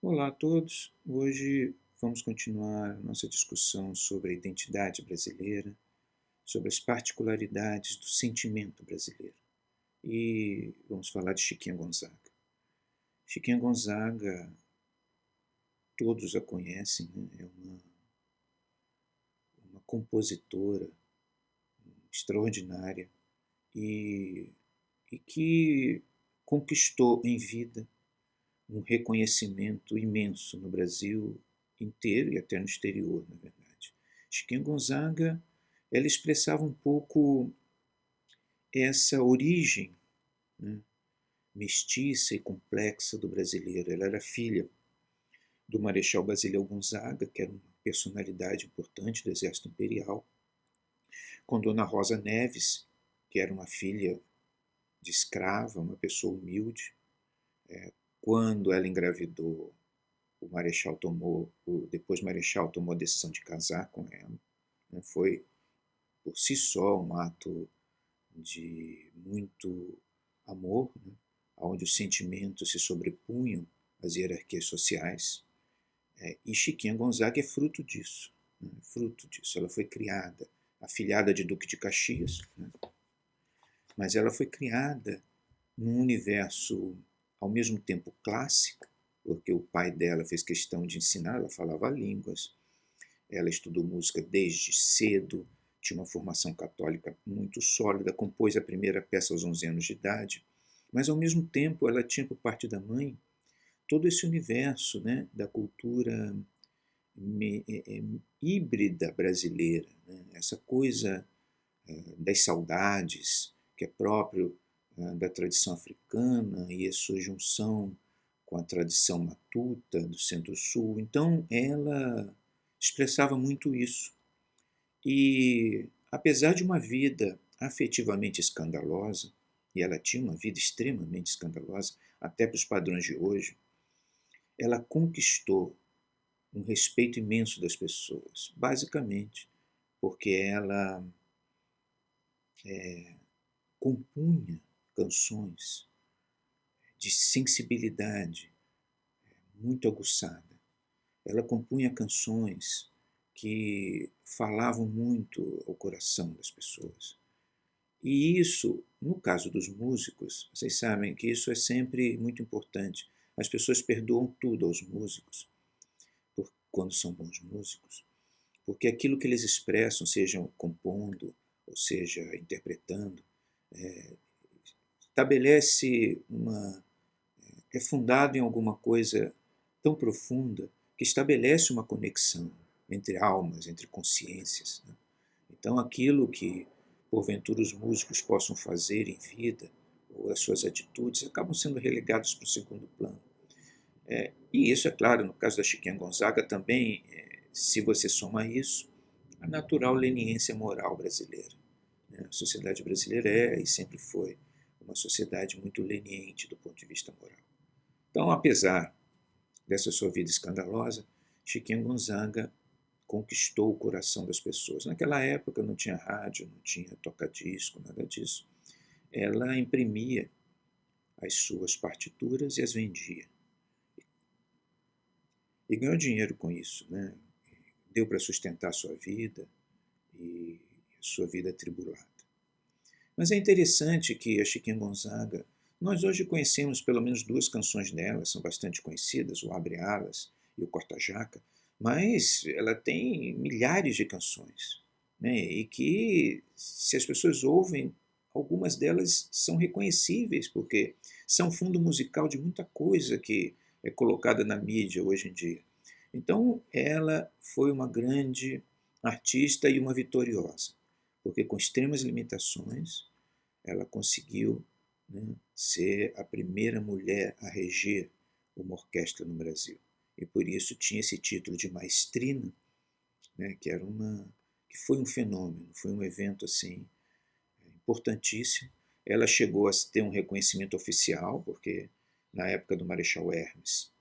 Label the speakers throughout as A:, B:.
A: Olá a todos. Hoje vamos continuar nossa discussão sobre a identidade brasileira, sobre as particularidades do sentimento brasileiro. E vamos falar de Chiquinha Gonzaga. Chiquinha Gonzaga, todos a conhecem, né? É uma compositora extraordinária e, e que conquistou em vida um reconhecimento imenso no Brasil inteiro e até no exterior, na verdade. Chiquinha Gonzaga, ela expressava um pouco essa origem, né, mestiça e complexa do brasileiro. Ela era filha do Marechal Basileu Gonzaga, que era uma personalidade importante do Exército Imperial, com Dona Rosa Neves, que era uma filha de escrava, uma pessoa humilde. Quando ela engravidou, depois o Marechal tomou a decisão de casar com ela. Né? Foi por si só um ato de muito amor, né? Onde os sentimentos se sobrepunham às hierarquias sociais. E Chiquinha Gonzaga é fruto disso, né? Fruto disso. Ela foi criada, afilhada de Duque de Caxias, né? Mas ela foi criada num universo ao mesmo tempo clássico, porque o pai dela fez questão de ensinar, ela falava línguas, ela estudou música desde cedo, tinha uma formação católica muito sólida, compôs a primeira peça aos 11 anos de idade, mas ao mesmo tempo ela tinha por parte da mãe todo esse universo, né, da cultura híbrida brasileira, né, essa coisa das saudades, que é próprio da tradição africana e a sua junção com a tradição matuta do Centro-Sul. Então, ela expressava muito isso. E, apesar de uma vida afetivamente escandalosa, e ela tinha uma vida extremamente escandalosa, até para os padrões de hoje, ela conquistou um respeito imenso das pessoas, basicamente porque ela compunha canções de sensibilidade muito aguçada. Ela compunha canções que falavam muito ao coração das pessoas. E isso, no caso dos músicos, vocês sabem que isso é sempre muito importante. As pessoas perdoam tudo aos músicos, quando são bons músicos, porque aquilo que eles expressam, sejam compondo, ou seja, interpretando, estabelece é fundado em alguma coisa tão profunda que estabelece uma conexão entre almas, entre consciências, né? Então, aquilo que, porventura, os músicos possam fazer em vida, ou as suas atitudes, acabam sendo relegados para o segundo plano. E isso, é claro, no caso da Chiquinha Gonzaga também, se você soma isso, a natural leniência moral brasileira, né? A sociedade brasileira é e sempre foi uma sociedade muito leniente do ponto de vista moral. Então, apesar dessa sua vida escandalosa, Chiquinha Gonzaga conquistou o coração das pessoas. Naquela época não tinha rádio, não tinha toca-disco, nada disso. Ela imprimia as suas partituras e as vendia. E ganhou dinheiro com isso, né? Deu para sustentar a sua vida e a sua vida atribulada. Mas é interessante que a Chiquinha Gonzaga, nós hoje conhecemos pelo menos duas canções dela, são bastante conhecidas, o Abre Alas e o Corta Jaca, mas ela tem milhares de canções, né? E que, se as pessoas ouvem, algumas delas são reconhecíveis, porque são fundo musical de muita coisa que é colocada na mídia hoje em dia. Então, ela foi uma grande artista e uma vitoriosa, porque com extremas limitações, ela conseguiu, né, ser a primeira mulher a reger uma orquestra no Brasil. E por isso tinha esse título de maestrina, né, que foi um fenômeno, foi um evento assim importantíssimo. Ela chegou a ter um reconhecimento oficial, porque na época do Marechal Hermes,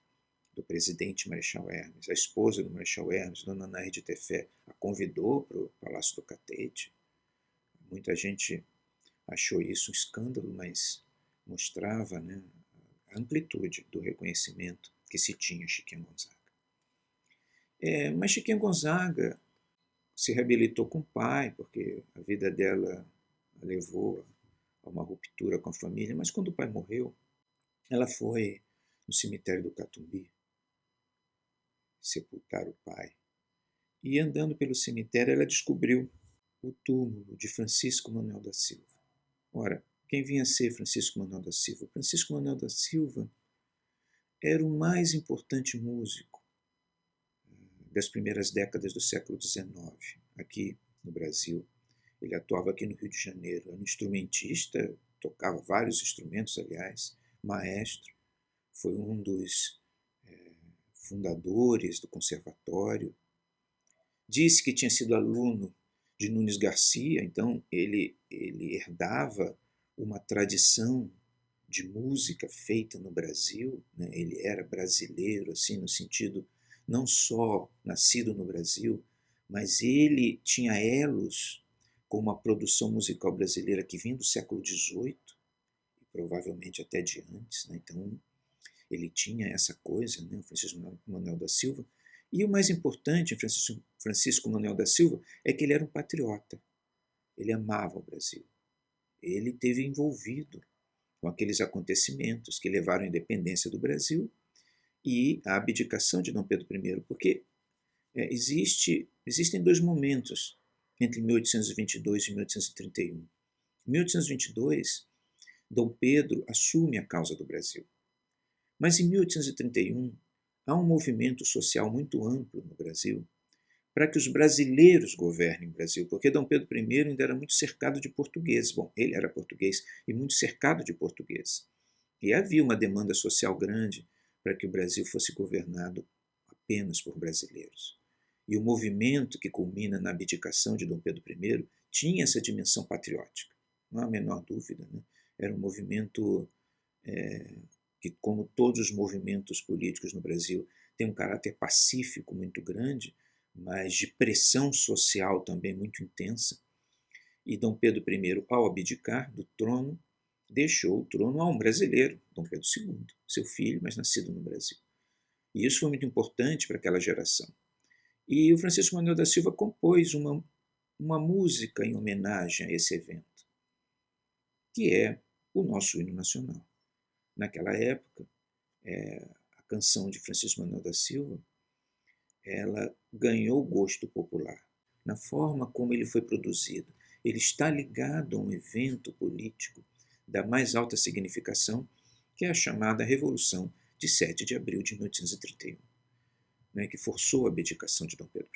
A: do presidente Marechal Hermes, a esposa do Marechal Hermes, Dona Ana de Tefé, a convidou para o Palácio do Catete. Muita gente achou isso um escândalo, mas mostrava, né, a amplitude do reconhecimento que se tinha Chiquinha Gonzaga. Mas Chiquinha Gonzaga se reabilitou com o pai, porque a vida dela a levou a uma ruptura com a família, mas quando o pai morreu, ela foi no cemitério do Catumbi sepultar o pai. E andando pelo cemitério, ela descobriu o túmulo de Francisco Manuel da Silva. Ora, quem vinha a ser Francisco Manuel da Silva? Francisco Manuel da Silva era o mais importante músico das primeiras décadas do século XIX, aqui no Brasil. Ele atuava aqui no Rio de Janeiro, era um instrumentista, tocava vários instrumentos, aliás, maestro, foi um dos fundadores do conservatório. Disse que tinha sido aluno de Nunes Garcia, então ele herdava uma tradição de música feita no Brasil, né? Ele era brasileiro, assim, no sentido não só nascido no Brasil, mas ele tinha elos com uma produção musical brasileira que vinha do século XVIII, e provavelmente até de antes, né? Então ele tinha essa coisa, né? O Francisco Manuel da Silva. E o mais importante em Francisco Manuel da Silva é que ele era um patriota. Ele amava o Brasil. Ele esteve envolvido com aqueles acontecimentos que levaram à independência do Brasil e à abdicação de Dom Pedro I, porque existem dois momentos entre 1822 e 1831. Em 1822, Dom Pedro assume a causa do Brasil. Mas em 1831, há um movimento social muito amplo no Brasil para que os brasileiros governem o Brasil, porque Dom Pedro I ainda era muito cercado de portugueses. Bom, ele era português e muito cercado de portugueses. E havia uma demanda social grande para que o Brasil fosse governado apenas por brasileiros. E o movimento que culmina na abdicação de Dom Pedro I tinha essa dimensão patriótica, não há a menor dúvida, né? Era um movimento que, como todos os movimentos políticos no Brasil, tem um caráter pacífico muito grande, mas de pressão social também muito intensa. E Dom Pedro I, ao abdicar do trono, deixou o trono a um brasileiro, Dom Pedro II, seu filho, mas nascido no Brasil. E isso foi muito importante para aquela geração. E o Francisco Manuel da Silva compôs uma música em homenagem a esse evento, que é o nosso hino nacional. Naquela época, a canção de Francisco Manuel da Silva, ela ganhou gosto popular na forma como ele foi produzido. Ele está ligado a um evento político da mais alta significação, que é a chamada Revolução de 7 de abril de 1831, né, que forçou a abdicação de Dom Pedro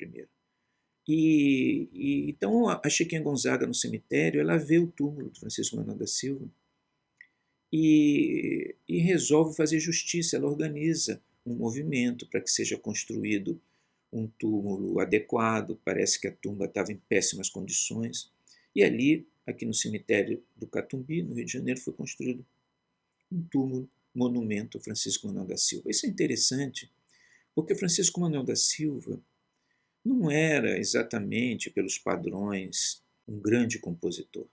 A: I. Então a Chiquinha Gonzaga no cemitério, ela vê o túmulo de Francisco Manuel da Silva e resolve fazer justiça. Ela organiza um movimento para que seja construído um túmulo adequado. Parece que a tumba estava em péssimas condições. E ali, aqui no cemitério do Catumbi, no Rio de Janeiro, foi construído um túmulo, monumento a Francisco Manuel da Silva. Isso é interessante, porque Francisco Manuel da Silva não era exatamente, pelos padrões, um grande compositor,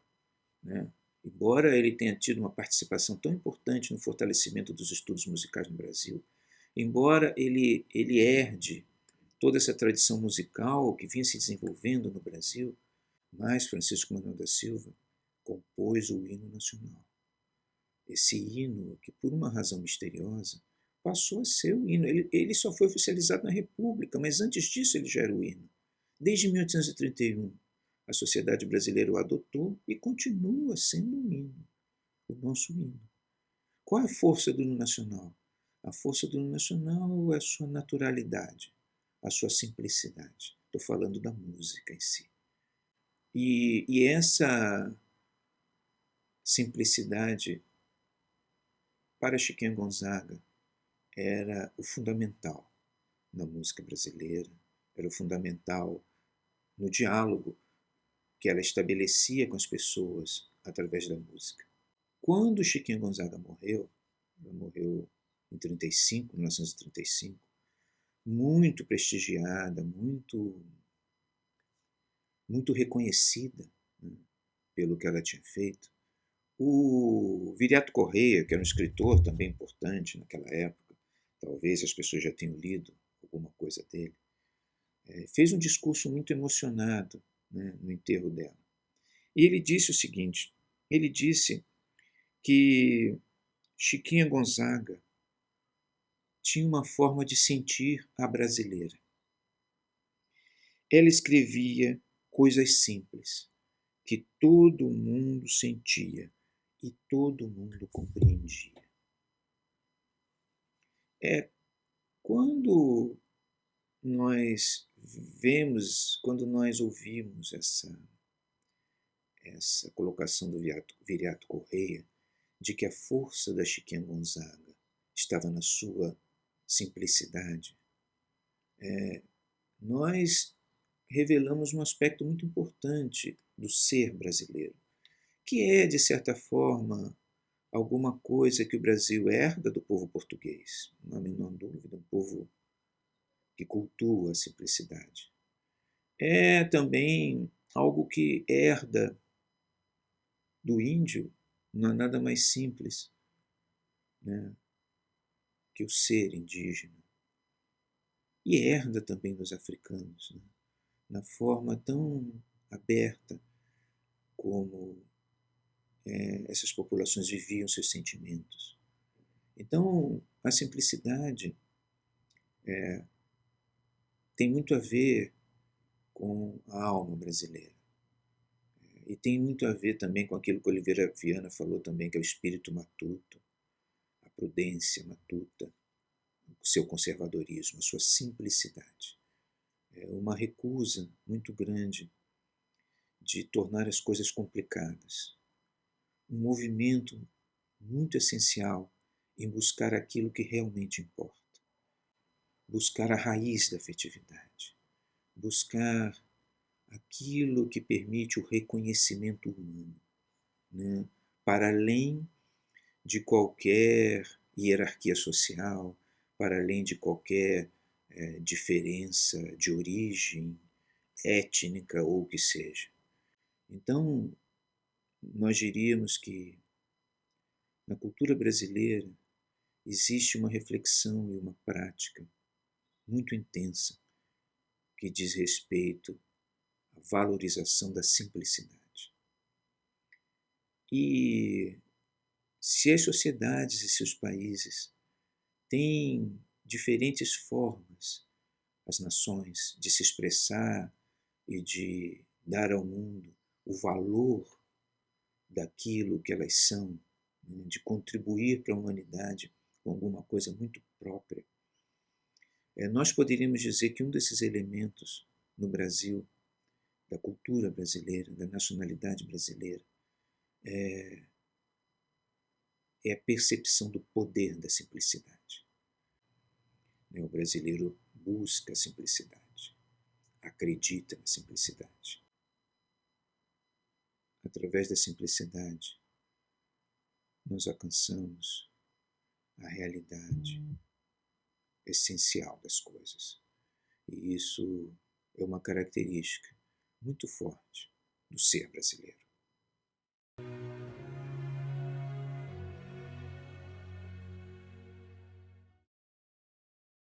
A: né? Embora ele tenha tido uma participação tão importante no fortalecimento dos estudos musicais no Brasil, embora ele herde toda essa tradição musical que vinha se desenvolvendo no Brasil, mas Francisco Manuel da Silva compôs o hino nacional. Esse hino, que por uma razão misteriosa, passou a ser o hino. Ele só foi oficializado na República, mas antes disso ele já era o hino. Desde 1831, a sociedade brasileira o adotou e continua sendo um hino, o nosso hino. Qual é a força do hino nacional? A força do hino nacional é a sua naturalidade, a sua simplicidade. Estou falando da música em si. E essa simplicidade, para Chiquinha Gonzaga, era o fundamental na música brasileira, era o fundamental no diálogo que ela estabelecia com as pessoas através da música. Quando Chiquinha Gonzaga morreu, ela morreu em 1935, muito prestigiada, muito reconhecida, né, pelo que ela tinha feito. O Viriato Correia, que era um escritor também importante naquela época, talvez as pessoas já tenham lido alguma coisa dele, fez um discurso muito emocionado, né, no enterro dela. E ele disse o seguinte, ele disse que Chiquinha Gonzaga tinha uma forma de sentir a brasileira. Ela escrevia coisas simples, que todo mundo sentia e todo mundo compreendia. Quando nós quando nós ouvimos essa colocação do Viriato Correia, de que a força da Chiquinha Gonzaga estava na sua simplicidade, nós revelamos um aspecto muito importante do ser brasileiro, que é, de certa forma, alguma coisa que o Brasil herda do povo português, não há a menor dúvida, um povo que cultua a simplicidade. É também algo que herda do índio, não é nada mais simples, né, que o ser indígena. E herda também dos africanos, né, na forma tão aberta como essas populações viviam seus sentimentos. Então, a simplicidade tem muito a ver com a alma brasileira. E tem muito a ver também com aquilo que Oliveira Viana falou também, que é o espírito matuto, a prudência matuta, o seu conservadorismo, a sua simplicidade. É uma recusa muito grande de tornar as coisas complicadas. Um movimento muito essencial em buscar aquilo que realmente importa. Buscar a raiz da afetividade. Buscar aquilo que permite o reconhecimento humano, né? Para além de qualquer hierarquia social, para além de qualquer diferença de origem étnica ou o que seja. Então, nós diríamos que na cultura brasileira existe uma reflexão e uma prática muito intensa que diz respeito à valorização da simplicidade. E se as sociedades e seus países têm diferentes formas, as nações, de se expressar e de dar ao mundo o valor daquilo que elas são, né, de contribuir para a humanidade com alguma coisa muito própria, nós poderíamos dizer que um desses elementos no Brasil, da cultura brasileira, da nacionalidade brasileira, é a percepção do poder da simplicidade. O brasileiro busca a simplicidade, acredita na simplicidade. Através da simplicidade, nós alcançamos a realidade essencial das coisas. E isso é uma característica muito forte do ser brasileiro.